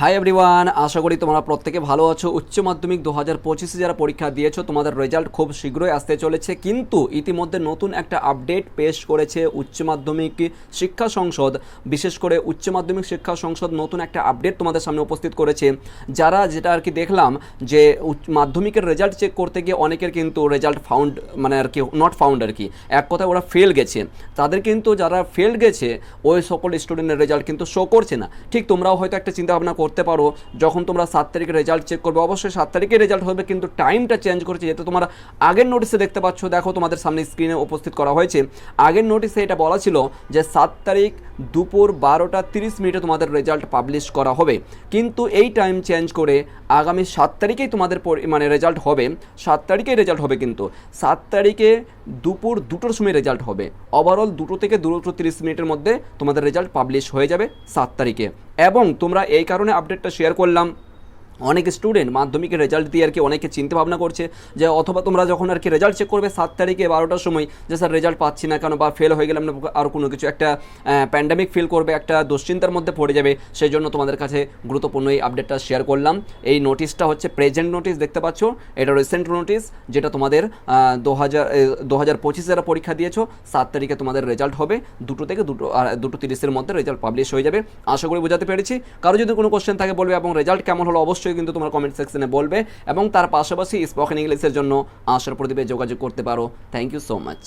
Hi everyone, আশা করি তোমরা প্রত্যেকে ভালো আছো। উচ্চ মাধ্যমিক 2025 যারা পরীক্ষা দিয়েছো তোমাদের রেজাল্ট খুব শীঘ্রই আসতে চলেছে, কিন্তু ইতিমধ্যে নতুন একটা আপডেট পেশ করেছে উচ্চ মাধ্যমিক শিক্ষা সংসদ। বিশেষ করে উচ্চ মাধ্যমিক শিক্ষা সংসদ নতুন একটা আপডেট তোমাদের সামনে উপস্থিত করেছে। যারা যেটা আর কি দেখলাম যে মাধ্যমিকের রেজাল্ট চেক করতে গিয়ে অনেকের কিন্তু রেজাল্ট ফাউন্ড মানে আর কি নট ফাউন্ড আর কি, এক কথায় ওরা ফেল গেছে। তাদের কিন্তু যারা ফেল গেছে ওই সকল স্টুডেন্টের রেজাল্ট কিন্তু শো করছে না। ঠিক তোমরাও হয়তো একটা চিন্তা ভাবনা করতে পারো, যখন তোমরা 7 তারিখে রেজাল্ট চেক করবে, অবশ্যই 7 তারিখে রেজাল্ট হবে, কিন্তু টাইমটা চেঞ্জ করেছে। যেহেতু তোমরা আগের নোটিসে দেখতে পাচ্ছ, দেখো তোমাদের সামনে স্ক্রিনে উপস্থিত করা হয়েছে। আগের নোটিসে এটা বলা ছিল যে 7 তারিখ দুপুর 12টা 30 মিনিটে তোমাদের রেজাল্ট পাবলিশ করা হবে, কিন্তু এই টাইম চেঞ্জ করে আগামী 7 তারিখেই তোমাদের মানে রেজাল্ট হবে। 7 তারিখেই রেজাল্ট হবে, কিন্তু 7 তারিখে দুপুর 2টোর সময় রেজাল্ট হবে। ওভারঅল 2টো থেকে 2:30 মিনিটের মধ্যে তোমাদের রেজাল্ট পাবলিশ হয়ে যাবে 7 তারিখে। এবং তোমরা এই কারণে আপডেটটা শেয়ার করলাম, অনেক স্টুডেন্ট মাধ্যমিকের রেজাল্ট দিয়ে আর কি অনেকে চিন্তা ভাবনা করছে যে অথবা তোমরা যখন আর কি রেজাল্ট চেক করবে 7 তারিখে 12টার সময়, যে স্যার রেজাল্ট পাচ্ছি না কেন, বা ফেল হয়ে গেলাম না, আর কোনো কিছু একটা প্যান্ডামিক ফিল করবে, একটা দুশ্চিন্তার মধ্যে পড়ে যাবে। সেই জন্য তোমাদের কাছে গুরুত্বপূর্ণ এই আপডেটটা শেয়ার করলাম। এই নোটিশটা হচ্ছে প্রেজেন্ট নোটিশ, দেখতে পাচ্ছ, এটা রিসেন্ট নোটিশ, যেটা তোমাদের 2025 যারা পরীক্ষা দিয়েছো 7 তারিখে তোমাদের রেজাল্ট হবে। 2টো থেকে 2:30-এর মধ্যে রেজাল্ট পাবলিশ হয়ে যাবে। আশা করি বোঝাতে পেরেছি। কারো যদি কোনো কোশ্চেন থাকে বলবে, এবং রেজাল্ট কেমন হলো অবশ্যই কিন্তু তোমার কমেন্ট সেকশনে বলবে, এবং তার পাশাপাশি স্পোকেন ইংলিশের জন্য আশার প্রদীপে যোগাযোগ করতে পারো। Thank you so much.